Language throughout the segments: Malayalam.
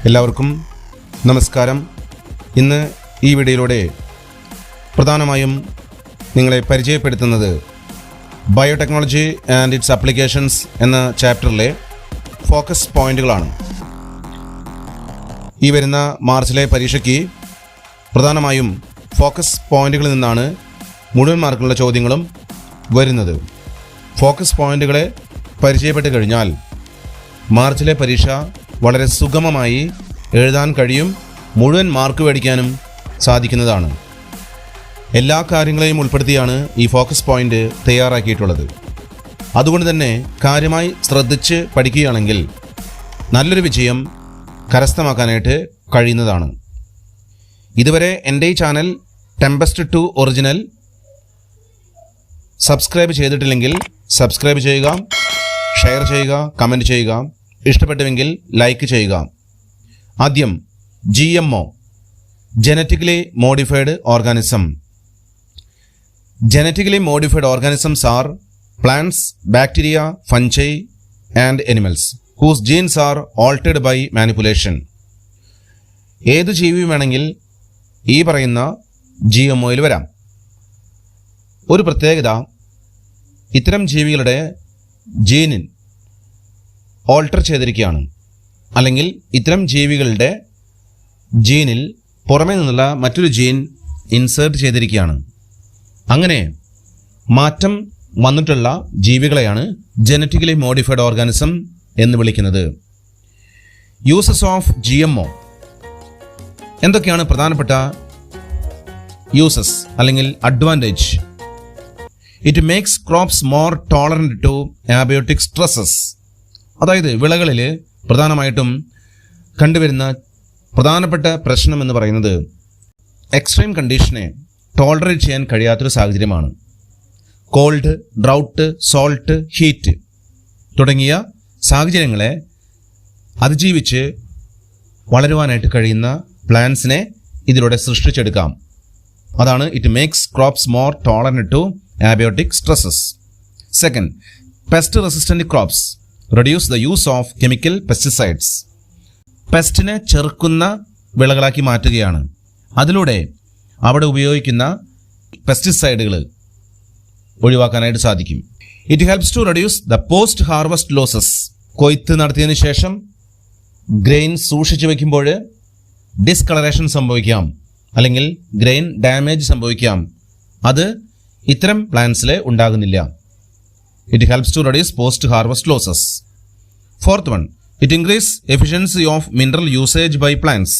എല്ലാവർക്കും നമസ്കാരം. ഇന്ന് ഈ വീഡിയോയിലൂടെ പ്രധാനമായും നിങ്ങളെ പരിചയപ്പെടുത്തുന്നത് ബയോടെക്നോളജി ആൻഡ് ഇറ്റ്സ് ആപ്ലിക്കേഷൻസ് എന്ന ചാപ്റ്ററിലെ ഫോക്കസ് പോയിന്റുകളാണ്. ഈ വരുന്ന മാർച്ചിലെ പരീക്ഷയ്ക്ക് പ്രധാനമായും ഫോക്കസ് പോയിന്റുകളിൽ നിന്നാണ് മുഴുവൻ മാർക്കുള്ള ചോദ്യങ്ങളും വരുന്നത്. ഫോക്കസ് പോയിന്റുകളെ പരിചയപ്പെട്ട് കഴിഞ്ഞാൽ മാർച്ചിലെ പരീക്ഷ വളരെ സുഗമമായി എഴുതാൻ കഴിയും, മുഴുവൻ മാർക്ക് മേടിക്കാനും സാധിക്കുന്നതാണ്. എല്ലാ കാര്യങ്ങളെയും ഉൾപ്പെടുത്തിയാണ് ഈ ഫോക്കസ് പോയിന്റ് തയ്യാറാക്കിയിട്ടുള്ളത്. അതുകൊണ്ട് തന്നെ കാര്യമായി ശ്രദ്ധിച്ച് പഠിക്കുകയാണെങ്കിൽ നല്ലൊരു വിജയം കരസ്ഥമാക്കാനായിട്ട് കഴിയുന്നതാണ്. ഇതുവരെ എൻ്റെ ഈ ചാനൽ ടെമ്പസ്റ്റ് 2 ഒറിജിനൽ സബ്സ്ക്രൈബ് ചെയ്തിട്ടില്ലെങ്കിൽ സബ്സ്ക്രൈബ് ചെയ്യുക, ഷെയർ ചെയ്യുക, കമൻറ്റ് ചെയ്യുക, ഇഷ്ടപ്പെട്ടുവെങ്കിൽ ലൈക്ക് ചെയ്യുക. ആദ്യം GMO, genetically modified organism. Genetically modified organisms are plants, bacteria, fungi and animals whose genes are altered by manipulation. ഏത് ജീവിയും വേണമെങ്കിൽ ഈ പറയുന്ന GMOയിൽ വരാം. ഒരു പ്രത്യേകത, ഇത്തരം ജീവികളുടെ ജീനിൻ ഓൾട്ടർ ചെയ്തിരിക്കുകയാണ്, അല്ലെങ്കിൽ ഇത്തരം ജീവികളുടെ ജീനിൽ പുറമേ നിന്നുള്ള മറ്റൊരു ജീൻ ഇൻസേർട്ട് ചെയ്തിരിക്കുകയാണ്. അങ്ങനെ മാറ്റം വന്നിട്ടുള്ള ജീവികളെയാണ് ജനറ്റിക്കലി മോഡിഫൈഡ് ഓർഗാനിസം എന്ന് വിളിക്കുന്നത്. Uses of GMO. എന്തൊക്കെയാണ് പ്രധാനപ്പെട്ട യൂസസ് അല്ലെങ്കിൽ advantage? It makes crops more tolerant to abiotic stresses. അതായത് വിളകളിൽ പ്രധാനമായിട്ടും കണ്ടുവരുന്ന പ്രധാനപ്പെട്ട പ്രശ്നം എന്ന് പറയുന്നത് എക്സ്ട്രീം കണ്ടീഷനെ ടോളറേറ്റ് ചെയ്യാൻ കഴിയാത്തൊരു സാഹചര്യമാണ്. കോൾഡ്, ഡ്രൗട്ട്, സോൾട്ട്, ഹീറ്റ് തുടങ്ങിയ സാഹചര്യങ്ങളെ അതിജീവിച്ച് വളരുവാനായിട്ട് കഴിയുന്ന പ്ലാന്റ്സിനെ ഇതിലൂടെ സൃഷ്ടിച്ചെടുക്കാം. അതാണ് it makes crops more tolerant to abiotic stresses. Second, pest resistant crops reduce the use of chemical pesticides. പെസ്റ്റിനെ ചെറുക്കുന്ന വിളകളാക്കി മാറ്റുകയാണ്. അതിലൂടെ അവിടെ ഉപയോഗിക്കുന്ന പെസ്റ്റിസൈഡുകൾ ഒഴിവാക്കാനായിട്ട് സാധിക്കും. It helps to reduce the post harvest losses. കൊയ്ത്ത് നടത്തിയതിനു ശേഷം ഗ്രെയിൻ സൂക്ഷിച്ചു വയ്ക്കുമ്പോൾ ഡിസ്കളറേഷൻ സംഭവിക്കാം, അല്ലെങ്കിൽ ഗ്രെയിൻ ഡാമേജ് സംഭവിക്കാം. അത് ഇത്തരം പ്ലാന്റ്സിൽ ഉണ്ടാകുന്നില്ല. It helps to reduce post harvest losses. Fourth one, it increase efficiency of mineral usage by plants.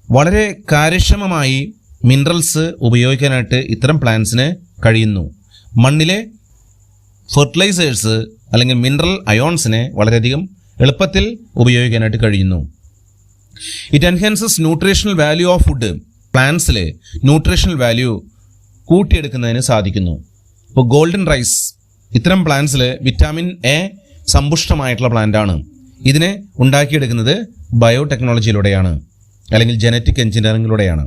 വളരെ കാര്യക്ഷമമായി മിനറൽസ് ഉപയോഗിക്കാനായിട്ട് ഇത്തരം പ്ലാന്റ്സിന് കഴിയുന്നു. മണ്ണിലെ ഫെർട്ടിലൈസേഴ്സ് അല്ലെങ്കിൽ മിനറൽ അയോൺസിനെ വളരെയധികം എളുപ്പത്തിൽ ഉപയോഗിക്കാനായിട്ട് കഴിയുന്നു. It enhances nutritional value of food. പ്ലാന്റ്സിലെ ന്യൂട്രീഷണൽ വാല്യൂ കൂട്ടിയെടുക്കുന്നതിന് സാധിക്കുന്നു. ഇപ്പോൾ ഗോൾഡൻ റൈസ് ഇത്തരം പ്ലാന്റ്സിൽ വിറ്റാമിൻ എ സമ്പുഷ്ടമായിട്ടുള്ള പ്ലാന്റാണ്. ഇതിനെ ഉണ്ടാക്കിയെടുക്കുന്നത് ബയോടെക്നോളജിയിലൂടെയാണ്, അല്ലെങ്കിൽ ജനറ്റിക് എഞ്ചിനീയറിംഗിലൂടെയാണ്.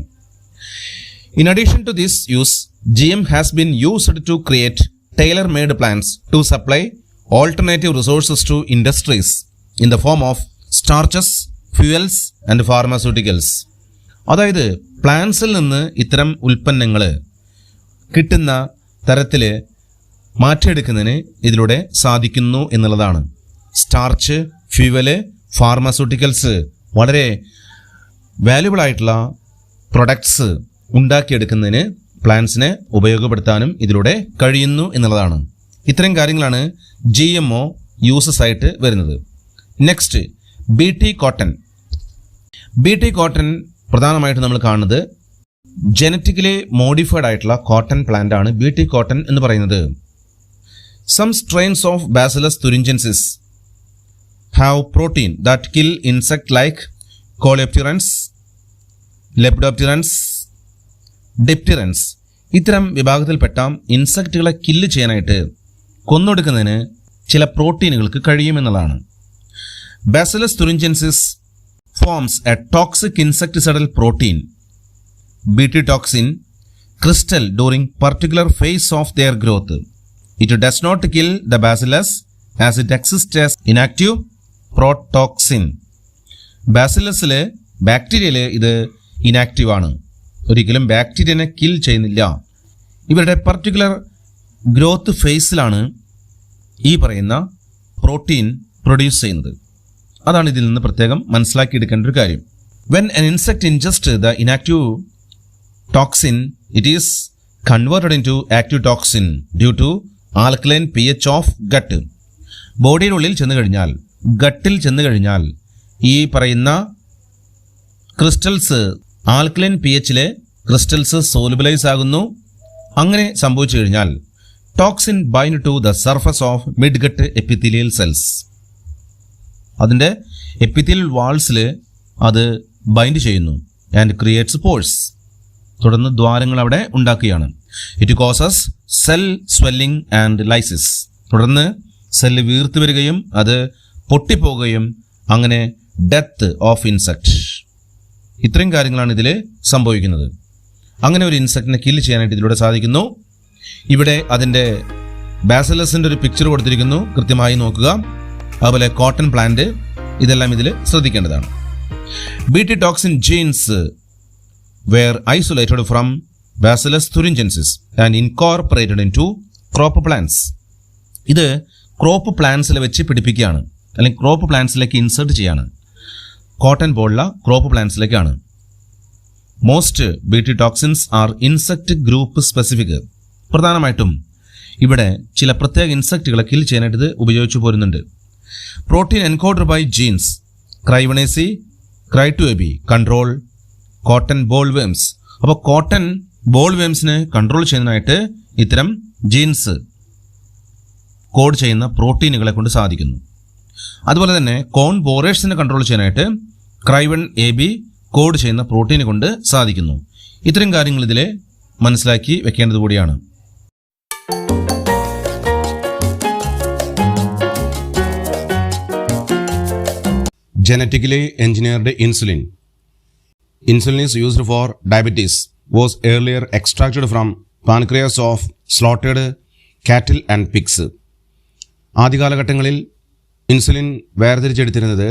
In addition to this use, GM has been used to create tailor made plants to supply alternative resources to industries in the form of starches, fuels and pharmaceuticals. അതായത് പ്ലാന്റ്സിൽ നിന്ന് ഇത്തരം ഉൽപ്പന്നങ്ങൾ കിട്ടുന്ന തരത്തിൽ മാറ്റിയെടുക്കുന്നതിന് ഇതിലൂടെ സാധിക്കുന്നു എന്നുള്ളതാണ്. സ്റ്റാർച്ച്, ഫ്യൂവല്, ഫാർമസ്യൂട്ടിക്കൽസ് വളരെ വാല്യുബിൾ ആയിട്ടുള്ള പ്രൊഡക്ട്സ് ഉണ്ടാക്കിയെടുക്കുന്നതിന് പ്ലാന്റ്സിനെ ഉപയോഗപ്പെടുത്താനും ഇതിലൂടെ കഴിയുന്നു എന്നുള്ളതാണ്. ഇത്തരം കാര്യങ്ങളാണ് GMO യൂസസ് ആയിട്ട് വരുന്നത്. Next, BT cotton. BT cotton പ്രധാനമായിട്ട് നമ്മൾ കാണുന്നത് ജനറ്റിക്കലി മോഡിഫൈഡ് ആയിട്ടുള്ള കോട്ടൺ പ്ലാന്റ് ആണ് BT കോട്ടൺ എന്ന് പറയുന്നത്. Some strains of Bacillus thuringiensis have protein that kill insect like Coleopterans, Lepidopterans, Dipterans. ഇത്തരം വിഭാഗത്തിൽപ്പെട്ട ഇൻസെക്റ്റുകളെ കില്ല് ചെയ്യാനായിട്ട്, കൊന്നൊടുക്കുന്നതിന് ചില പ്രോട്ടീനുകൾക്ക് കഴിയുമെന്നുള്ളതാണ്. Bacillus thuringiensis forms a toxic insecticidal protein, BT toxin, crystal during particular phase of their growth. It does not kill the bacillus as it exists as inactive protoxin. ബാസിലസിലെ ബാക്ടീരിയയിൽ ഇത് ഇനാക്റ്റീവ് ആണ്, ഒരിക്കലും ബാക്ടീരിയനെ കിൽ ചെയ്യുന്നില്ല. ഇവരുടെ പർട്ടിക്കുലർ ഗ്രോത്ത് ഫേസിലാണ് ഈ പറയുന്ന പ്രോട്ടീൻ പ്രൊഡ്യൂസ് ചെയ്യുന്നത്. അതാണ് ഇതിൽ നിന്ന് പ്രത്യേകം മനസ്സിലാക്കിയെടുക്കേണ്ട ഒരു കാര്യം. When an insect ingests the inactive toxin, it is converted into active toxin due to alkaline pH of gut. ബോഡിയുടെ ഉള്ളിൽ ചെന്ന് കഴിഞ്ഞാൽ, ഗട്ടിൽ ചെന്ന് കഴിഞ്ഞാൽ ഈ പറയുന്ന ക്രിസ്റ്റൽസ്, ആൽക്കലൈൻ pHലെ ക്രിസ്റ്റൽസ് സോലുബിലൈസ് ആകുന്നു. അങ്ങനെ സംഭവിച്ചു കഴിഞ്ഞാൽ toxin bind to the surface of mid gut epithelial cells. അതിൻ്റെ എപ്പിത്തീലിയൽ വാൾസിൽ അത് ബൈൻഡ് ചെയ്യുന്നു. ആൻഡ് ക്രിയേറ്റ്സ് പോഴ്സ്, തുടർന്ന് ദ്വാരങ്ങൾ അവിടെ ഉണ്ടാക്കുകയാണ്. It causes cell swelling and lysis, തുടർന്ന് സെല്ല് വീർത്ത് വരികയും അത് പൊട്ടിപ്പോകുകയും അങ്ങനെ ഡെത്ത് ഓഫ് ഇൻസെക്റ്റ്. ഇത്രയും കാര്യങ്ങളാണ് ഇതിൽ സംഭവിക്കുന്നത്. അങ്ങനെ ഒരു ഇൻസെക്റ്റിനെ കില്ല് ചെയ്യാനായിട്ട് ഇതിലൂടെ സാധിക്കുന്നു. ഇവിടെ അതിൻ്റെ ബാസിലസിൻ്റെ ഒരു പിക്ചർ കൊടുത്തിരിക്കുന്നു, കൃത്യമായി നോക്കുക. അതുപോലെ കോട്ടൺ പ്ലാന്റ്, ഇതെല്ലാം ഇതിൽ ശ്രദ്ധിക്കേണ്ടതാണ്. BT toxin genes were isolated from Bacillus thuringiensis and incorporated into crop plants. ഇത് ക്രോപ്പ് പ്ലാന്റ്സിൽ വെച്ച് പിടിപ്പിക്കുകയാണ്, അല്ലെങ്കിൽ ക്രോപ്പ് പ്ലാന്റ്സിലേക്ക് ഇൻസേർട്ട് ചെയ്യാണ്. കോട്ടൺ പോലുള്ള ക്രോപ്പ് പ്ലാന്റ്സിലേക്കാണ്. Most BT toxins are insect group specific. പ്രധാനമായിട്ടും ഇവിടെ ചില പ്രത്യേക ഇൻസെക്റ്റുകളെ കിൽ ചെയ്യാനായിട്ട് ഇത് ഉപയോഗിച്ചു പോരുന്നുണ്ട്. Protein encoded by genes cry one A C, ക്രൈ2AB കൺട്രോൾ കോട്ടൺ ബോൾ വേംസ്. അപ്പോൾ കോട്ടൺ ബോൾ വേംസിനെ കൺട്രോൾ ചെയ്യുന്നതിനായിട്ട് ഇത്തരം ജീൻസ് കോഡ് ചെയ്യുന്ന പ്രോട്ടീനുകളെ കൊണ്ട് സാധിക്കുന്നു. അതുപോലെ തന്നെ കോൺ ബോറേഴ്സിനെ കൺട്രോൾ ചെയ്യാനായിട്ട് ക്രൈ1AB കോഡ് ചെയ്യുന്ന പ്രോട്ടീനെ കൊണ്ട് സാധിക്കുന്നു. ഇത്തരം കാര്യങ്ങൾ ഇതിൽ മനസ്സിലാക്കി വെക്കേണ്ടത് കൂടിയാണ്. Genetically engineered insulin. Insulin is used for diabetes. Was earlier extracted from pancreas of slaughtered cattle and pigs. ആദ്യകാലഘട്ടങ്ങളിൽ ഇൻസുലിൻ വേർതിരിച്ചെടുത്തിരുന്നത്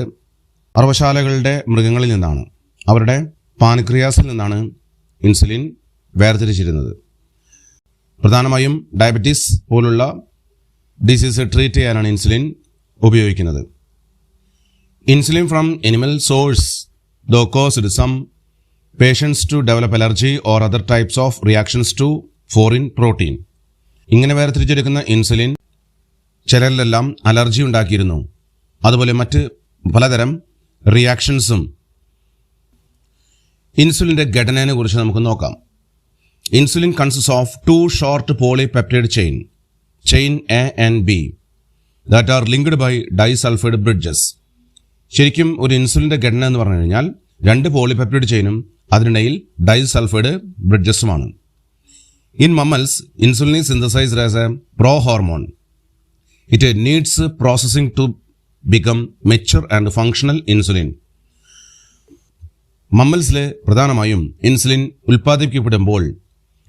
അറവശാലകളുടെ മൃഗങ്ങളിൽ നിന്നാണ്. അവരുടെ പാൻക്രിയാസിൽ നിന്നാണ് ഇൻസുലിൻ വേർതിരിച്ചിരുന്നത്. പ്രധാനമായും ഡയബറ്റീസ് പോലുള്ള ഡിസീസ് ട്രീറ്റ് ചെയ്യാനാണ് ഇൻസുലിൻ ഉപയോഗിക്കുന്നത്. Insulin from animal source though caused some patients to develop allergy or other types of reactions to foreign protein. ഇങ്ങനെ വേർതിരിച്ചെടുക്കുന്ന ഇൻസുലിൻ ചിലരിലെല്ലാം അലർജി ഉണ്ടാക്കിയിരുന്നു. അതുപോലെ മറ്റ് പലതരം റിയാക്ഷൻസും. ഇൻസുലിൻ്റെ ഘടനയെ കുറിച്ച് നമുക്ക് നോക്കാം. Insulin consist of 2 short polypeptide chain A and B that are linked by disulfide bridges. ശരിക്കും ഒരു ഇൻസുലിൻ്റെ ഘടന എന്ന് പറഞ്ഞു കഴിഞ്ഞാൽ 2 പോളിപെപ്റ്റൈഡ് ചെയിനും അതിനിടയിൽ ഡൈസൾഫൈഡ് ബ്രിഡ്ജസുമാണ്. In mammals, insulin is synthesised as a pro hormone. It needs processing to become mature and functional insulin. മമ്മൽസിൽ പ്രധാനമായും ഇൻസുലിൻ ഉൽപ്പാദിപ്പിക്കപ്പെടുമ്പോൾ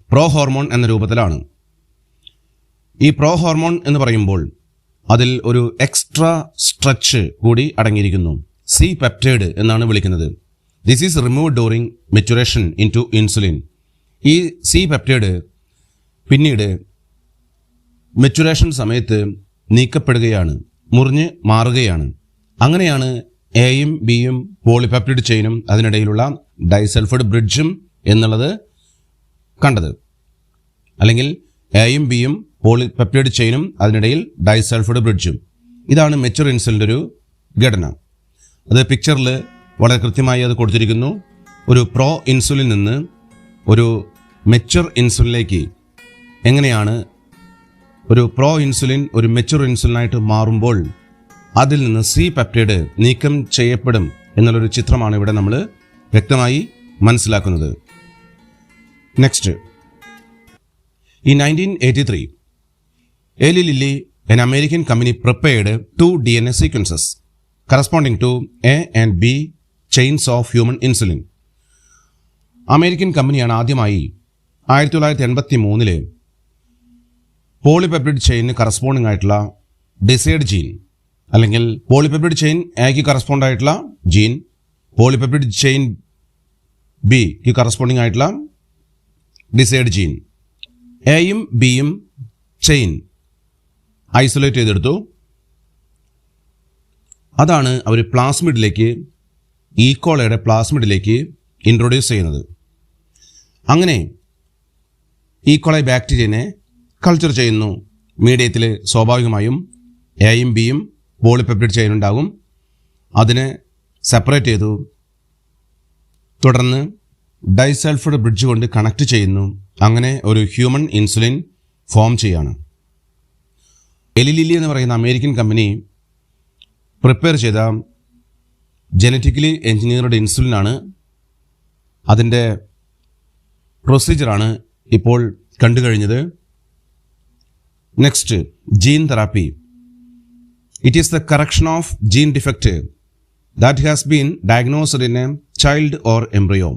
പ്രോ ഹോർമോൺ എന്ന രൂപത്തിലാണ്. ഈ പ്രോ ഹോർമോൺ എന്ന് പറയുമ്പോൾ അതിൽ ഒരു എക്സ്ട്രാ സ്ട്രെച്ച് കൂടി അടങ്ങിയിരിക്കുന്നു. സി പെപ്റ്റൈഡ് എന്നാണ് വിളിക്കുന്നത്. This is remove during maturation into insulin. ഈ സി പെപ്റ്റൈഡ് പിന്നീട് മെച്ചുറേഷൻ സമയത്ത് നീക്കപ്പെടുകയാണ്, മുറിഞ്ഞ് മാറുകയാണ്. അങ്ങനെയാണ് എയും ബിയും പോളിപെപ്റ്റൈഡ് ചെയിനും അതിനിടയിലുള്ള ഡൈസൾഫൈഡ് ബ്രിഡ്ജും എന്നുള്ളത് കണ്ടത്. അല്ലെങ്കിൽ എയും ബിയും പോളിപെപ്റ്റൈഡ് ചെയിനും അതിനിടയിൽ ഡൈസൾഫൈഡ് ബ്രിഡ്ജും. ഇതാണ് മെച്ചുർ ഇൻസുലിൻ്റെ ഒരു ഘടന. അത് പിക്ചറിൽ വളരെ കൃത്യമായി അത് കൊടുത്തിരിക്കുന്നു. ഒരു പ്രോ ഇൻസുലിൻ നിന്ന് ഒരു മെച്ചുർ ഇൻസുലിനിലേക്ക് എങ്ങനെയാണ് ഒരു പ്രോ ഇൻസുലിൻ ഒരു മെച്ചുർ ഇൻസുലിനായിട്ട് മാറുമ്പോൾ അതിൽ നിന്ന് സി പെപ്റ്റൈഡ് നീക്കം ചെയ്യപ്പെടും എന്നുള്ളൊരു ചിത്രമാണ് ഇവിടെ നമ്മൾ വ്യക്തമായി മനസ്സിലാക്കുന്നത്. Next, in 1983, Eli Lilly, an American company, prepared 2 DNA sequences corresponding to A and B chains of human insulin. American കമ്പനിയാണ് ആദ്യമായി 1983 പോളിപെപ്റ്റൈഡ് ചെയിന് കറസ്പോണ്ടിങ് ആയിട്ടുള്ള ഡിസൈഡ് ജീൻ അല്ലെങ്കിൽ പോളിപെപ്റ്റൈഡ് ചെയിൻ എക്ക് കറസ്പോണ്ട് ആയിട്ടുള്ള ജീൻ പോളിപെപ്റ്റിഡ് ചെയിൻ ബിക്ക് കറസ്പോണ്ടിങ് ആയിട്ടുള്ള ഡിസൈഡ് ജീൻ. എയും ബിയും ചെയിൻ ഐസൊലേറ്റ് ചെയ്തെടുത്തു. അതാണ് അവർ പ്ലാസ്മിഡിലേക്ക്, ഈക്കോളയുടെ പ്ലാസ്മിഡിലേക്ക് ഇൻട്രൊഡ്യൂസ് ചെയ്യുന്നത്. അങ്ങനെ ഈക്കോളൈ ബാക്ടീരിയനെ കൾച്ചർ ചെയ്യുന്നു. മീഡിയത്തിൽ സ്വാഭാവികമായും എയും ബിയും പോളിപെപ്റ്റിഡ് ചെയിൻ ഉണ്ടാകും. അതിനെ സെപ്പറേറ്റ് ചെയ്തു. തുടർന്ന് ഡൈസൾഫൈഡ് ബ്രിഡ്ജ് കൊണ്ട് കണക്ട് ചെയ്യുന്നു. അങ്ങനെ ഒരു ഹ്യൂമൻ ഇൻസുലിൻ ഫോം ചെയ്യാണ്. എലി ലില്ലി എന്ന് പറയുന്ന അമേരിക്കൻ കമ്പനി പ്രിപ്പയർ ചെയ്ത ജനറ്റിക്കലി എൻജിനീയർഡ് ഇൻസുലിനാണ്. അതിൻ്റെ പ്രൊസീജിയറാണ് ഇപ്പോൾ കണ്ടു കഴിഞ്ഞത്. Next, gene therapy. It is the correction of gene defect that has been diagnosed in a child or embryo.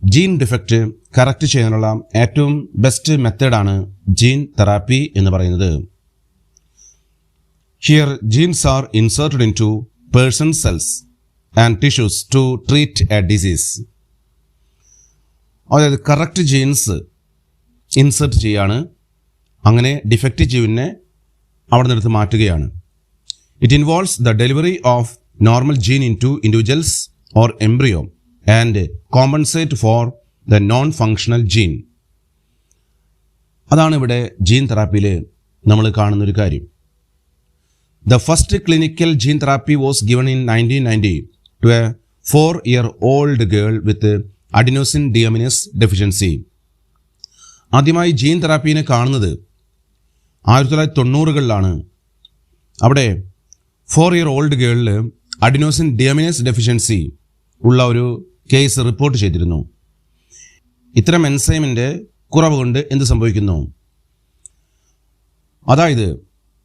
Gene defect correct ചെയ്യാനുള്ള ഏറ്റവും ബെസ്റ്റ് മെത്തേഡാണ് ജീൻ തെറാപ്പി എന്ന് പറയുന്നത്. Here, genes are inserted into person's cells and tissues to treat a disease. അതായത് കറക്റ്റ് ജീൻസ് ഇൻസെർട്ട് ചെയ്യാണ്. അങ്ങനെ ഡിഫക്റ്റ് ജീനിനെ അവിടെ നിന്നെടുത്ത് മാറ്റുകയാണ്. It involves the delivery of normal gene into individuals or embryo and compensate for the non functional gene. അതാണ് ഇവിടെ ജീൻ തെറാപ്പിയിൽ നമ്മൾ കാണുന്നൊരു കാര്യം. The first clinical gene therapy was given in 1990 to a 4-year-old girl with adenosine deaminase deficiency. ആദ്യമായി ജീൻ തെറാപ്പീനെ കാണുന്നത് 1990കളിലാണ്. അവിടെ 4-year-old ഗേളിൽ അഡിനോസിൻ ഡിയാമിനേസ് ഡെഫിഷ്യൻസി ഉള്ള ഒരു കേസ് റിപ്പോർട്ട് ചെയ്തിരുന്നു. ഇത്തരം എൻസൈമിൻ്റെ കുറവ് കൊണ്ട് എന്ത് സംഭവിക്കുന്നു? അതായത്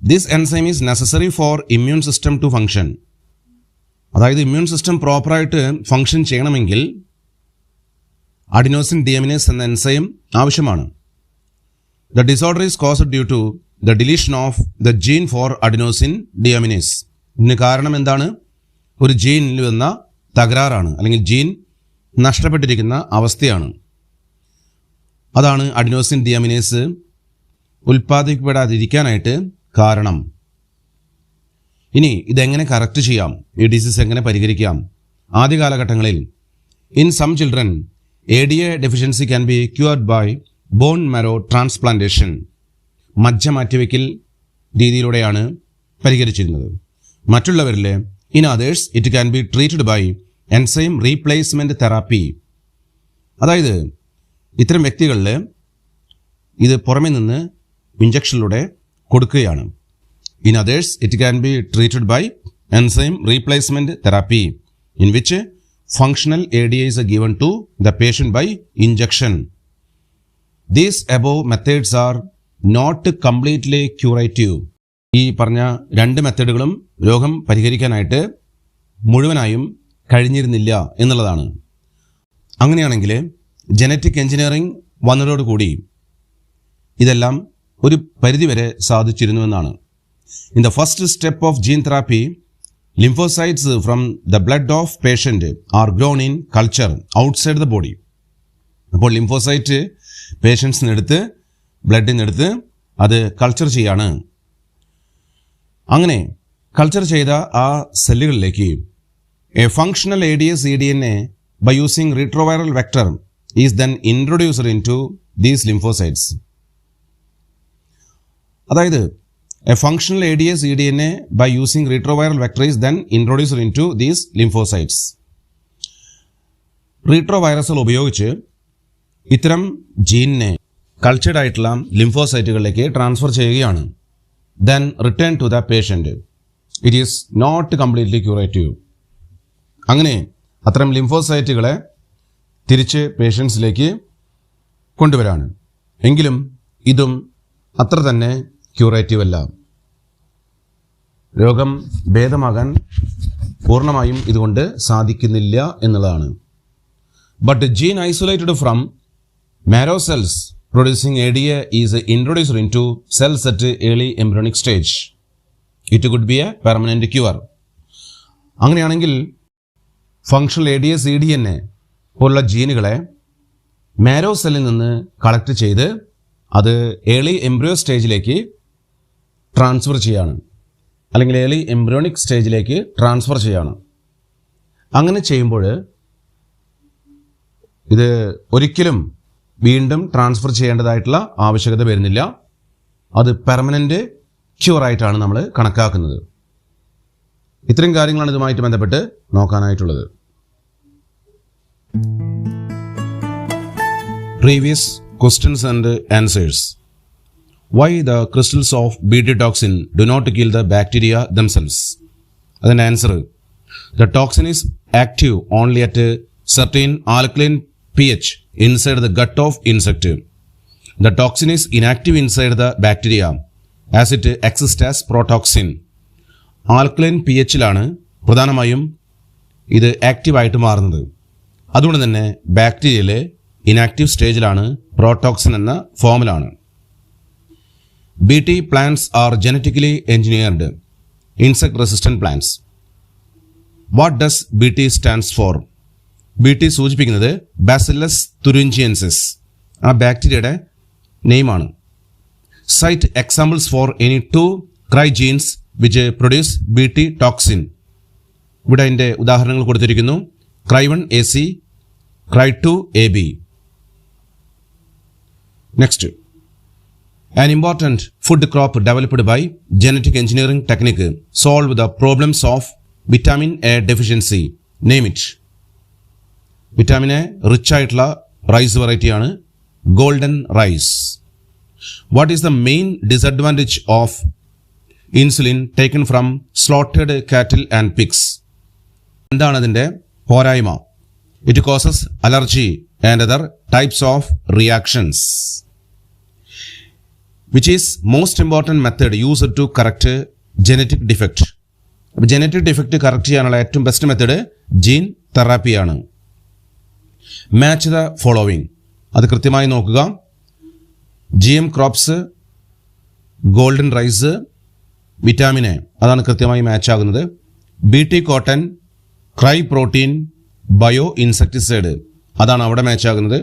this enzyme is necessary for immune system to function. അതായത് ഇമ്മ്യൂൺ സിസ്റ്റം പ്രോപ്പറായിട്ട് ഫങ്ഷൻ ചെയ്യണമെങ്കിൽ അഡിനോസിൻ ഡിയാമിനേസ് എന്ന എൻസൈം ആവശ്യമാണ്. The disorder is caused due to the deletion of the gene for adenosine deaminase. ഇതിന് കാരണം എന്താണ്? ഒരു ജീനിൽ വന്ന തകരാറാണ്, അല്ലെങ്കിൽ ജീൻ നഷ്ടപ്പെട്ടിരിക്കുന്ന അവസ്ഥയാണ്. അതാണ് അഡിനോസിൻ ഡിയാമിനേസ് ഉൽപ്പാദിപ്പിക്കപ്പെടാതിരിക്കാനായിട്ട് കാരണം. ഇനി ഇതെങ്ങനെ കറക്റ്റ് ചെയ്യാം? ഈ ഡിസീസ് എങ്ങനെ പരിഹരിക്കാം? ആദ്യ കാലഘട്ടങ്ങളിൽ in some children ADA deficiency can be cured by bone marrow transplantation. മജ്ജ മാറ്റിവെക്കൽ രീതിയിലൂടെയാണ് പരിഹരിച്ചിരുന്നത്. മറ്റുള്ളവരിൽ in others it can be treated by enzyme replacement therapy. അതായത് ഇത്തരം വ്യക്തികളിൽ ഇത് പുറമെ നിന്ന് ഇഞ്ചക്ഷനിലൂടെ കൊടുക്കുകയാണ്. In others it can be treated by enzyme replacement therapy in which functional ADA is given to the patient by injection. These above methods are not completely curative. ഈ പറഞ്ഞ രണ്ട് മെത്തേഡുകളും രോഗം പരിഹരിക്കാനായിട്ട് മുഴുവനായും കഴിഞ്ഞിരുന്നില്ല എന്നുള്ളതാണ്. അങ്ങനെയാണെങ്കിൽ ജനറ്റിക് എഞ്ചിനീയറിംഗ് വന്നതോടുകൂടി ഇതെല്ലാം ഒരു പരിധിവരെ സാധിച്ചിരുന്നുവെന്നാണ്. In the first step of gene therapy, lymphocytes from the blood of patient are grown in culture outside the body. അപ്പോൾ ലിംഫോസൈറ്റ് പേഷ്യൻസിനെടുത്ത് ബ്ലഡിൽ നിന്നെടുത്ത് അത് കൾച്ചർ ചെയ്യാണ്. അങ്ങനെ കൾച്ചർ ചെയ്ത ആ സെല്ലുകളിലേക്ക് a functional ADA-cDNA by using retroviral vector is then introduced into these lymphocytes. അതായത് A functional ADA-cDNA by using retroviral vector is then introduced into these lymphocytes. റീട്രോവൈറസുകൾ ഉപയോഗിച്ച് ഇത്തരം ജീനിനെ കൾച്ചർഡ് ആയിട്ടുള്ള ലിംഫോസൈറ്റുകളിലേക്ക് ട്രാൻസ്ഫർ ചെയ്യുകയാണ്. Then return to the patient. It is not completely curative. അങ്ങനെ അത്തരം ലിംഫോസൈറ്റുകളെ തിരിച്ച് പേഷ്യൻസിലേക്ക് കൊണ്ടുവരാണ്. എങ്കിലും ഇതും അത്ര തന്നെ ക്യൂറേറ്റീവ് അല്ല. രോഗം ഭേദമാകാൻ പൂർണ്ണമായും ഇതുകൊണ്ട് സാധിക്കുന്നില്ല എന്നുള്ളതാണ്. But gene isolated from marrow cells producing ADA is introduced into cells at early embryonic stage. It could be a permanent cure. അങ്ങനെയാണെങ്കിൽ ഫങ്ഷണൽ ADA CDNA പോലുള്ള ജീനുകളെ മാരോ സെല്ലിൽ നിന്ന് കളക്ട് ചെയ്ത് അത് ഏർലി എംബ്രിയോ സ്റ്റേജിലേക്ക് ട്രാൻസ്ഫർ ചെയ്യാണ്, അല്ലെങ്കിൽ ഏർലി എംബ്രിയോണിക് സ്റ്റേജിലേക്ക് ട്രാൻസ്ഫർ ചെയ്യാണ്. അങ്ങനെ ചെയ്യുമ്പോൾ ഇത് ഒരിക്കലും വീണ്ടും ട്രാൻസ്ഫർ ചെയ്യേണ്ടതായിട്ടുള്ള ആവശ്യകത വരുന്നില്ല. അത് പെർമനൻ്റ് ക്യൂറായിട്ടാണ് നമ്മൾ കണക്കാക്കുന്നത്. ഇത്രയും കാര്യങ്ങളാണ് ഇതുമായിട്ട് ബന്ധപ്പെട്ട് നോക്കാനായിട്ടുള്ളത്. Previous questions and answers. Why the crystals of Bt toxin do not kill the bacteria themselves? Then answer. The toxin is active only at a certain alkaline pH inside the gut of insect. The toxin is inactive inside the bacteria as it exists as protoxin. Alkaline pHലാണ് പ്രധാനമായും ഇത് ആക്റ്റീവായിട്ട് മാറുന്നത്. അതുകൊണ്ട് തന്നെ ബാക്ടീരിയയിലെ ഇനാക്റ്റീവ് സ്റ്റേജിലാണ്, പ്രോടോക്സിൻ എന്ന ഫോമിലാണ്. BT plants are genetically engineered insect resistant plants. What does BT stands for? BT സൂചിപ്പിക്കുന്നത് ബാസിലസ് തുറിഞ്ചിയൻസിസ്, ആ ബാക്ടീരിയയുടെ നെയിമാണ്. Cite examples for any 2 cry genes which produce BT toxin. ഇവിടെ അതിൻ്റെ ഉദാഹരണങ്ങൾ കൊടുത്തിരിക്കുന്നു. Cry1 AC, Cry2 AB. Next, an important food crop developed by genetic engineering technique solve the problems of vitamin A deficiency. Name it. Vitamin A rich ആയിട്ടുള്ള റൈസ് വെറൈറ്റിയാണ് golden rice. What is the main disadvantage of insulin taken from slaughtered cattle and pigs? എന്താണ് അതിൻ്റെ പോരായ്മ? It causes allergy and other types of reactions. Which is most important method used to correct genetic defect? അപ്പോൾ ജനറ്റിക് ഡിഫക്റ്റ് കറക്റ്റ് ചെയ്യാനുള്ള ഏറ്റവും ബെസ്റ്റ് മെത്തേഡ് ജീൻ തെറാപ്പിയാണ്. മാച്ച് ദ ഫോളോവിങ്, അത് കൃത്യമായി നോക്കുക. GM crops, golden rice, vitamin A, അതാണ് കൃത്യമായി മാച്ച് ആകുന്നത്. BT cotton, cry protein, bio insecticide, അതാണ് അവിടെ മാച്ച് ആകുന്നത്.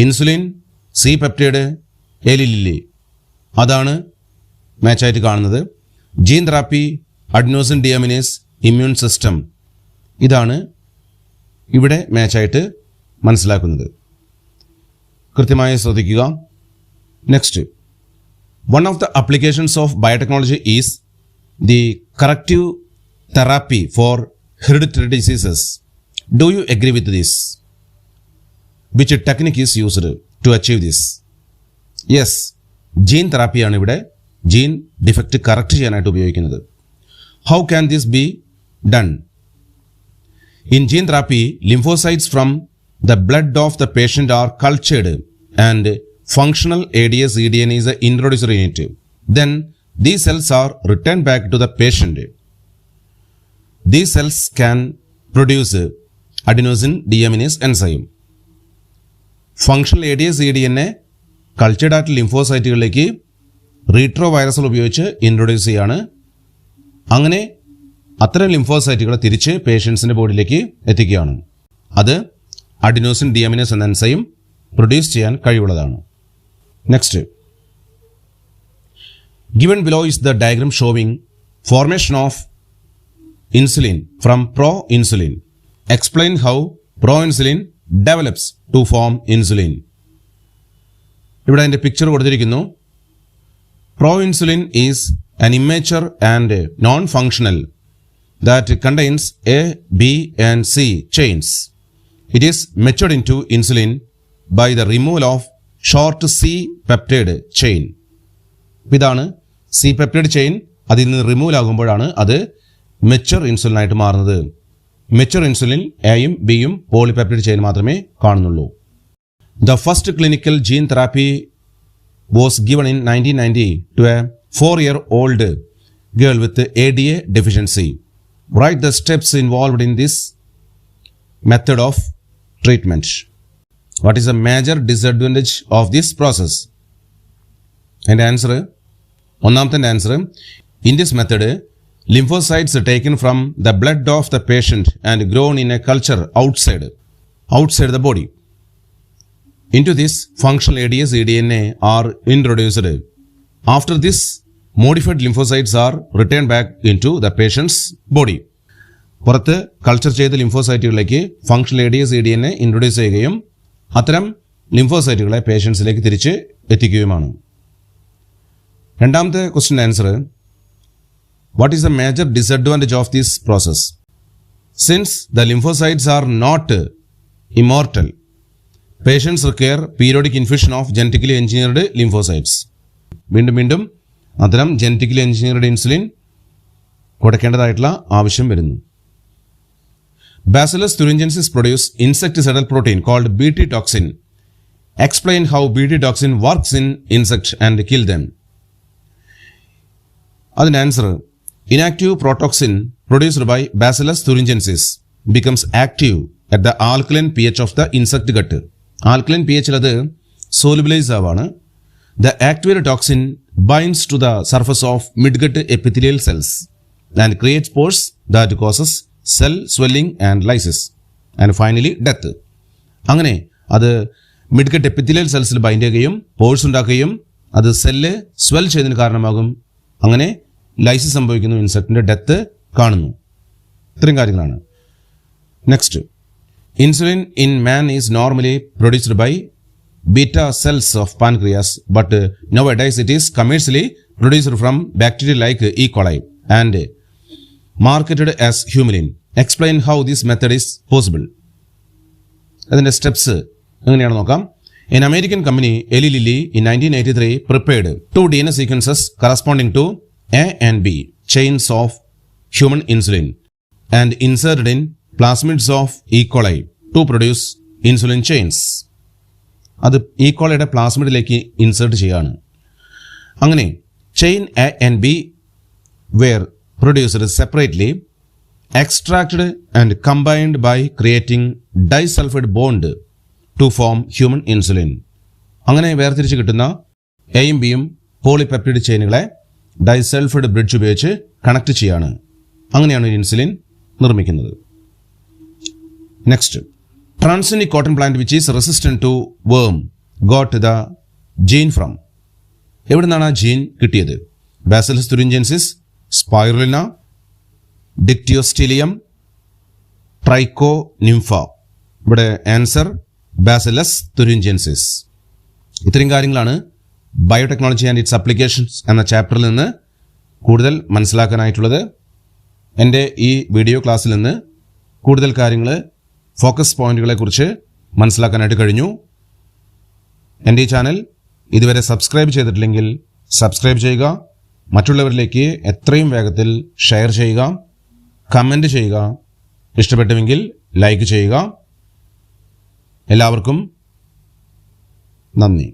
Insulin, C peptide, Eli Lilly, അതാണ് മാച്ചായിട്ട് കാണുന്നത്. Gene therapy, adenosine deaminase, immune system, ഇതാണ് ഇവിടെ മാച്ചായിട്ട് മനസ്സിലാക്കുന്നത്. കൃത്യമായി ശ്രദ്ധിക്കുക. Next, one of the applications of biotechnology is the corrective therapy for hereditary diseases. Do you agree with this? Which technique is used to achieve this? Yes, gene തെറാപ്പിയാണ് ഇവിടെ ജീൻ ഡിഫക്റ്റ് കറക്റ്റ് ചെയ്യാനായിട്ട് ഉപയോഗിക്കുന്നത്. How can this be done? In gene therapy, lymphocytes from the blood of the patient are cultured and functional ADA-CDNA is introduced in it. Then these cells are returned back to the patient. These cells can produce adenosine deaminase enzyme. Functional ADA-CDNA cultured ആയിട്ട് ലിംഫോസൈറ്റുകളിലേക്ക് റീട്രോ വൈറസുകൾ ഉപയോഗിച്ച് ഇൻട്രൊഡ്യൂസ് ചെയ്യാണ്. അങ്ങനെ അത്തരം ലിംഫോസൈറ്റുകളെ തിരിച്ച് പേഷ്യൻസിൻ്റെ ബോഡിയിലേക്ക് എത്തിക്കുകയാണ്. അത് അഡിനോസിൻ ഡിയമീനേസ് എന്ന എൻസൈം പ്രൊഡ്യൂസ് ചെയ്യാൻ കഴിവുള്ളതാണ്. Next, given below is the diagram showing formation of insulin from pro insulin. Explain how pro insulin develops to form insulin. ഇവിടെ അതിൻ്റെ പിക്ചർ കൊടുത്തിരിക്കുന്നു. Pro insulin is an immature and non-functional that contains A, B and C chains. It is matured into insulin by the removal of short C peptide chain. ഇതാണ് C peptide chain. അതിൽ നിന്ന് റിമൂവ് ആകുമ്പോഴാണ് അത് മെച്ചുവർ ഇൻസുലിനായിട്ട് മാറുന്നത്. മെച്ചുവർ ഇൻസുലിൻ എയും ബിയും പോളിപെപ്റ്റൈഡ് ചെയിൻ മാത്രമേ കാണുന്നുള്ളൂ. The first clinical gene therapy was given in 1990 to a 4-year-old girl with ADA deficiency. Write the steps involved in this method of treatment. What is the major disadvantage of this process? And answer, ഒന്നാമത്തെ answer, in this method, lymphocytes taken from the blood of the patient and grown in a culture outside the body. Into this, functional ADS eDNA are introduced. After this, modified lymphocytes are returned back into the patient's body. പുറത്ത് കൾച്ചർ ചെയ്ത ലിംഫോസൈറ്റുകളിലേക്ക് ഫങ്ഷണൽ ADS eDNA ഇൻട്രൊഡ്യൂസ് ചെയ്യുകയും അത്തരം ലിംഫോസൈറ്റുകളെ പേഷ്യൻസിലേക്ക് തിരിച്ച് എത്തിക്കുകയുമാണ്. രണ്ടാമത്തെ question answer, what is the major disadvantage of this process? Since the lymphocytes are not immortal, patients require periodic infusion of genetically engineered lymphocytes. വീണ്ടും അത്തരം ജനറ്റിക്കലി എഞ്ചിനീയർഡ് ഇൻസുലിൻ കൊടുക്കേണ്ടതായിട്ടുള്ള ആവശ്യം വരുന്നു. Bacillus thuringiensis produce insecticidal protein called Bt toxin. Explain how Bt toxin works in insects and kill them. അതിന് answer, inactive protoxin produced by Bacillus thuringiensis becomes active at the alkaline pH of the insect gut. Alkaline pH ൽ അത് solubilize ആവാണ്. The activated toxin binds to the surface of midgut epithelial cells and creates pores that causes cell swelling and lysis and finally death. അങ്ങനെ അത് മിഡ്ഗട്ട് എപ്പിത്തീലിയൽ സെൽസിൽ ബൈൻഡ് ചെയ്യുകയും പോഴ്സ് ഉണ്ടാക്കുകയും അത് സെല്ല് സ്വെൽ ചെയ്തതിന് കാരണമാകും. അങ്ങനെ ലൈസിസ് സംഭവിക്കുന്നു, ഇൻസെക്റ്റിന്റെ ഡെത്ത് കാണുന്നു. ഇത്രയും കാര്യങ്ങളാണ്. Next, insulin in man is normally produced by beta cells of pancreas, but nowadays it is commercially produced from bacteria like E. coli and marketed as humulin. Explain how this method is possible. അതിന്റെ സ്റ്റെപ്സ് എങ്ങനെയാണെന്ന് നോക്കാം. An American company, Eli Lilly, in 1983 prepared 2 DNA sequences corresponding to A and B chains of human insulin and inserted in plasmids of E. coli to produce insulin chains. അത് E. coliയുടെ പ്ലാസ്മിഡിലേക്ക് ഇൻസേർട്ട് ചെയ്യാണ്. അങ്ങനെ chain A and B were produced separately, extracted and combined by creating disulfide bond to form human insulin. അങ്ങനെ വേർതിരിച്ച് കിട്ടുന്ന എയും ബിയും പോളിപെപ്റ്റൈഡ് ചെയിനുകളെ ഡൈസൾഫൈഡ് ബ്രിഡ്ജ് ഉപയോഗിച്ച് കണക്ട് ചെയ്യാണ്. അങ്ങനെയാണ് ഇൻസുലിൻ നിർമ്മിക്കുന്നത്. Next, transgenic cotton plant which is resistant to worm got the gene from. എവിടെ നിന്നാണ് ആ ജീൻ കിട്ടിയത്? Bacillus thuringiensis, Spirulina, Dictyostelium, Trichonympha. ഇവിടെ ആൻസർ Bacillus thuringiensis. ഇത്രയും കാര്യങ്ങളാണ് ബയോടെക്നോളജി ആൻഡ് ഇറ്റ്സ് അപ്ലിക്കേഷൻസ് എന്ന ചാപ്റ്ററിൽ നിന്ന് കൂടുതൽ മനസ്സിലാക്കാനായിട്ടുള്ളത്. എൻ്റെ ഈ വീഡിയോ ക്ലാസ്സിൽ നിന്ന് കൂടുതൽ കാര്യങ്ങൾ, ഫോക്കസ് പോയിന്റുകളെക്കുറിച്ച് മനസ്സിലാക്കാനായിട്ട് കഴിഞ്ഞു. എൻ്റെ ഈ ചാനൽ ഇതുവരെ സബ്സ്ക്രൈബ് ചെയ്തിട്ടില്ലെങ്കിൽ സബ്സ്ക്രൈബ് ചെയ്യുക, മറ്റുള്ളവരിലേക്ക് എത്രയും വേഗത്തിൽ ഷെയർ ചെയ്യുക, കമൻറ്റ് ചെയ്യുക, ഇഷ്ടപ്പെട്ടുവെങ്കിൽ ലൈക്ക് ചെയ്യുക. എല്ലാവർക്കും നന്ദി.